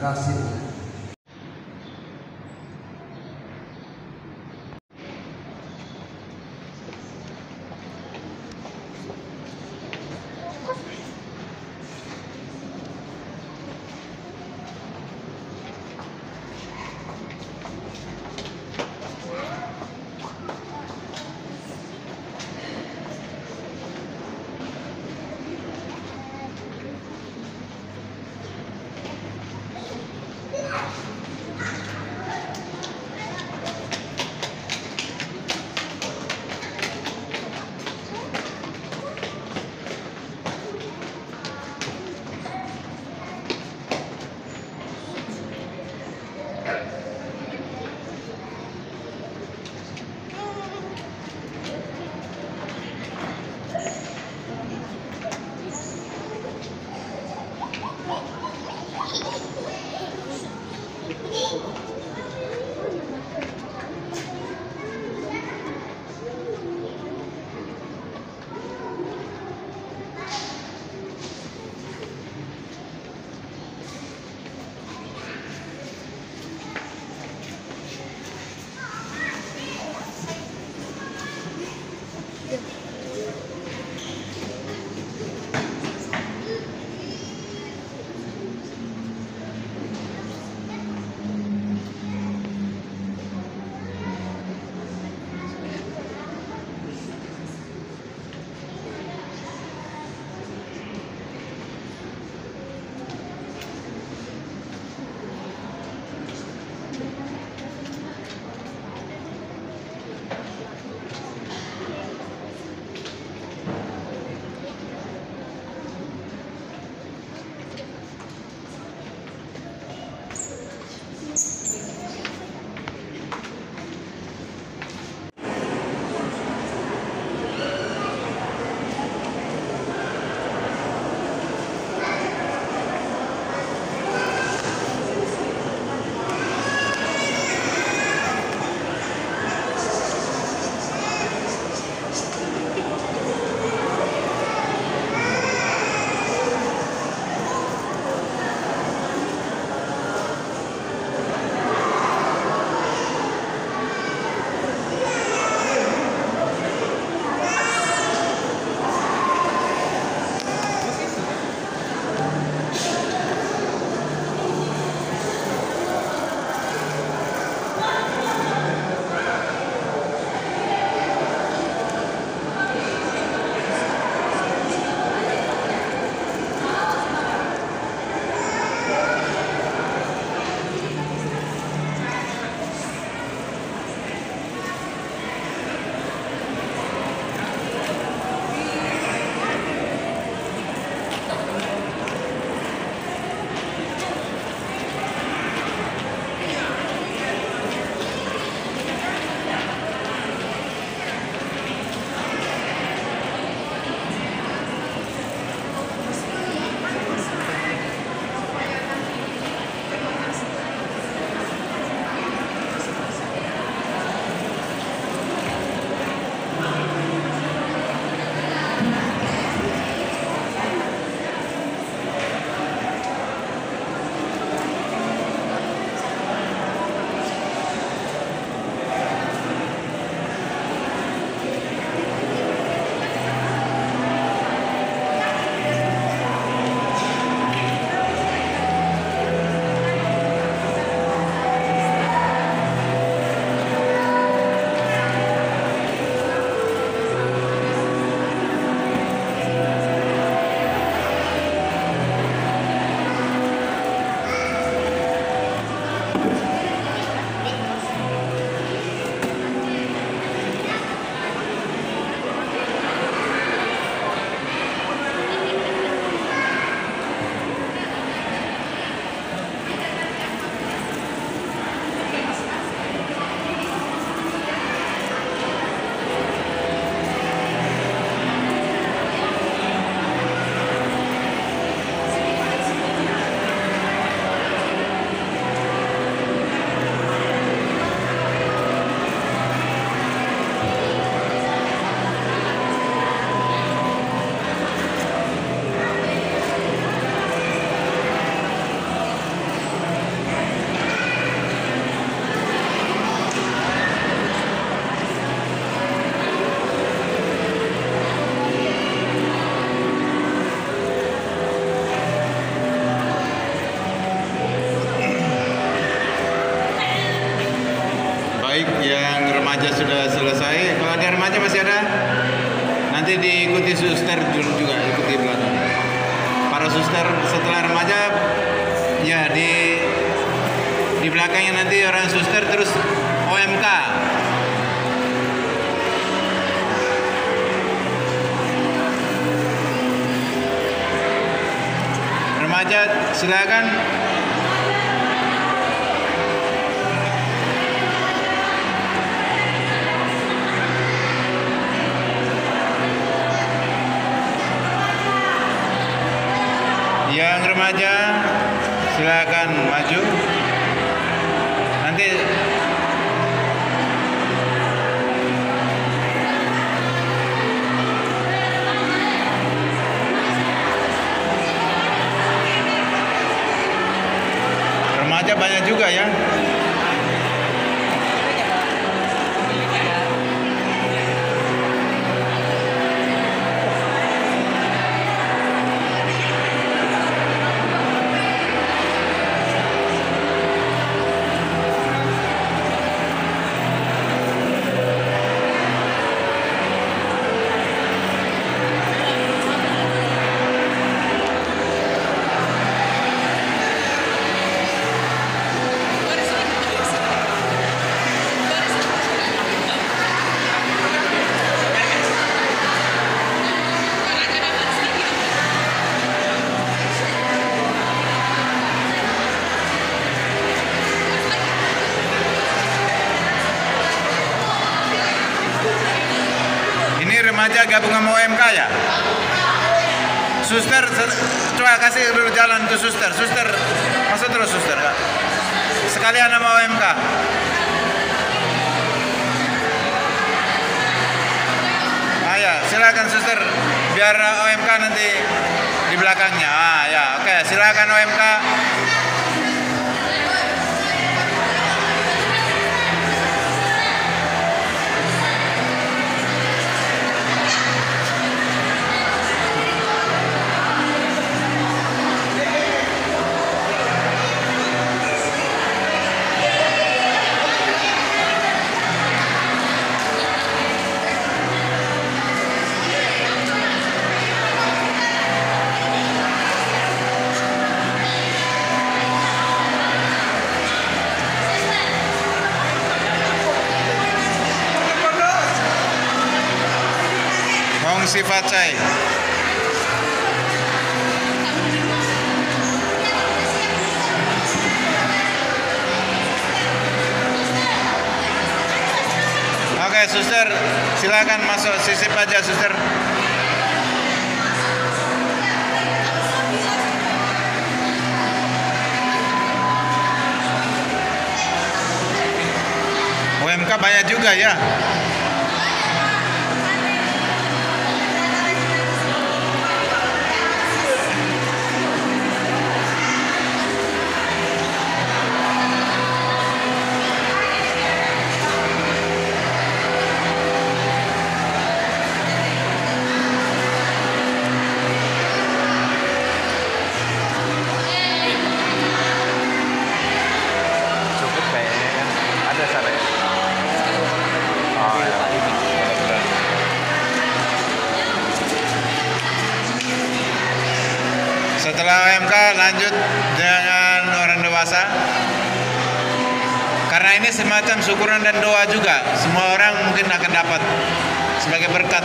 kasih. Baik, yang remaja sudah selesai. Kalau ada remaja masih ada, nanti diikuti suster dulu juga, ikuti belakang. Para suster setelah remaja, ya di belakangnya nanti orang suster, terus OMK. Remaja silakan. Yang remaja silakan maju. Nanti remaja banyak juga ya. Remaja gabung sama OMK ya. Suster, coba kasih dulu jalan tuh suster. Suster, masuk terus suster. Sekalian sama OMK. Ah ya, silakan suster. Biar OMK nanti di belakangnya. Ah ya, oke, silakan OMK. Sifat saya. Oke, suster, silakan masuk, sisip aja suster. OMK banyak juga ya. Setelah OMK lanjut dengan orang dewasa. Karena ini semacam syukuran dan doa juga. Semua orang mungkin akan dapat sebagai berkat.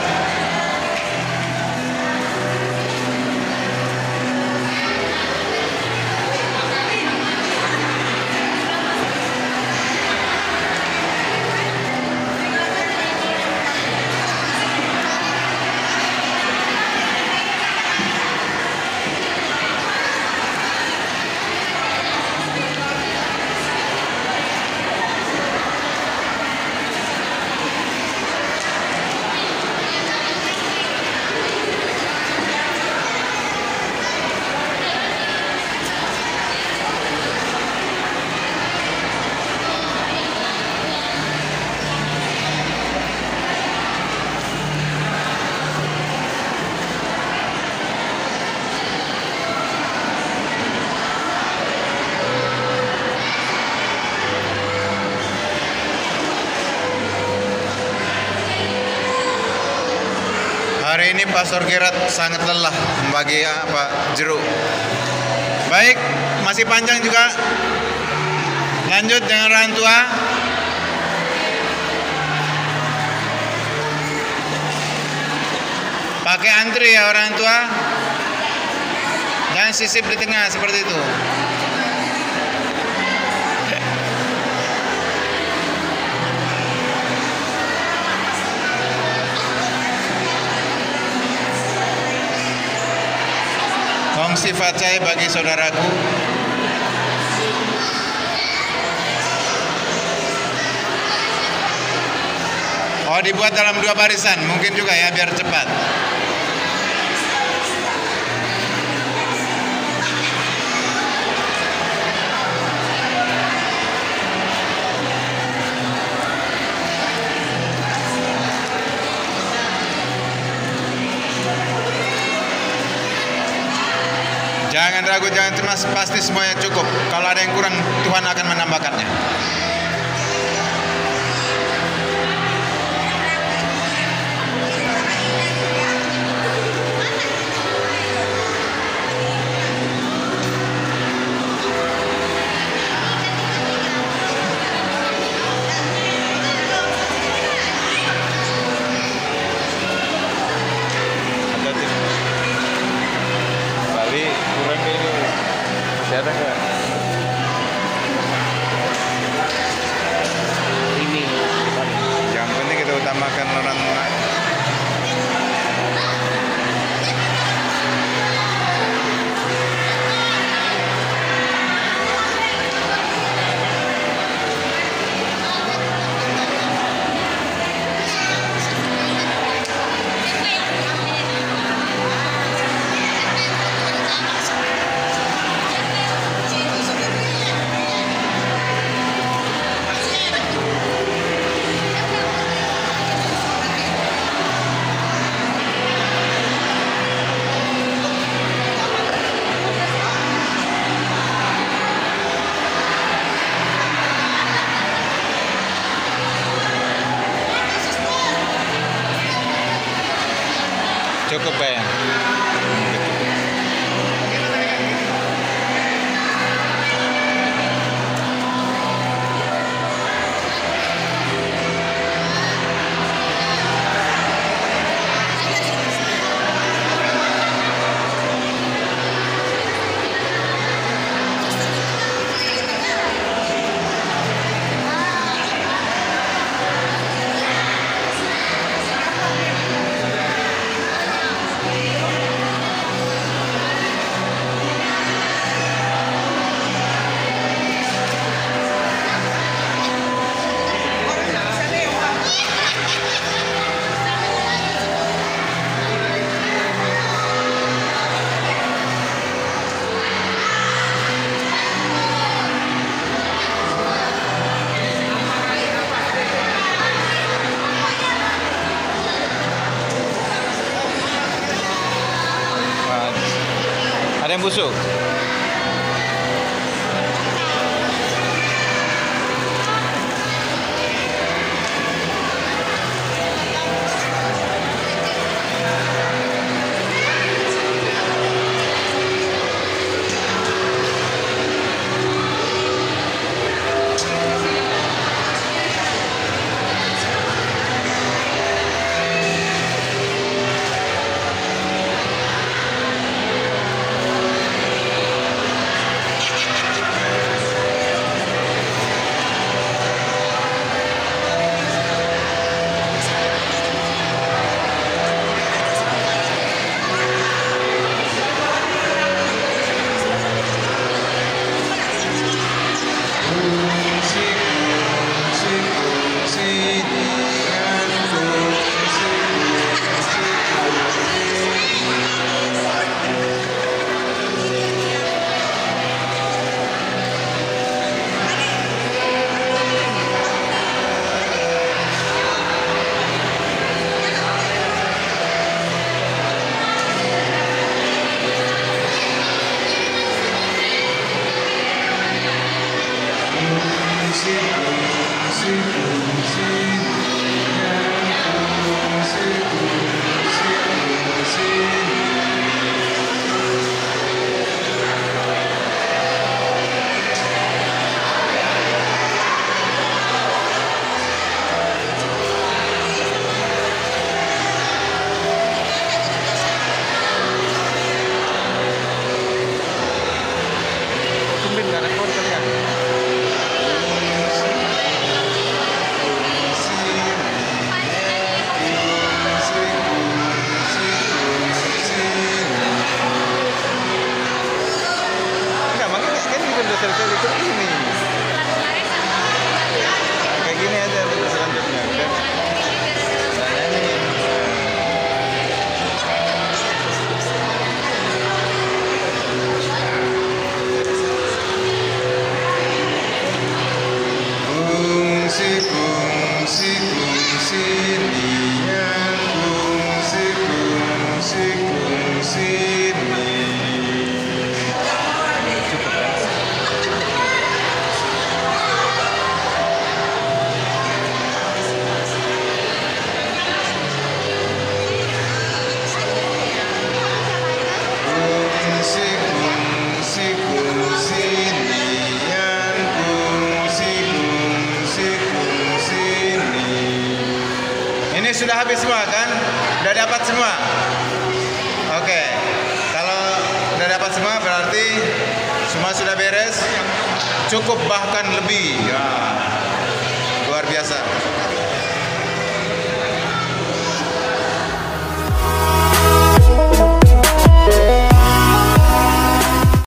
Hari ini Pastor Gerard sangat lelah membagi jeruk. Baik, masih panjang juga. Lanjut dengan orang tua. Pakai antri ya orang tua. Jangan sisip di tengah seperti itu. Kongsi facai bagi saudaraku. Oh, dibuat dalam 2 barisan, mungkin juga ya biar cepat. Jangan ragu, jangan cemas, pasti semuanya cukup. Kalau ada yang kurang, Tuhan akan menambahkannya. Ada nggak? Ini Yang penting kita utamakan orang. Cukup ya. Ada yang busuk. Ini sudah habis semua kan? Udah dapat semua? Oke. Kalau udah dapat semua berarti semua sudah beres. Cukup bahkan lebih. Ya. Luar biasa.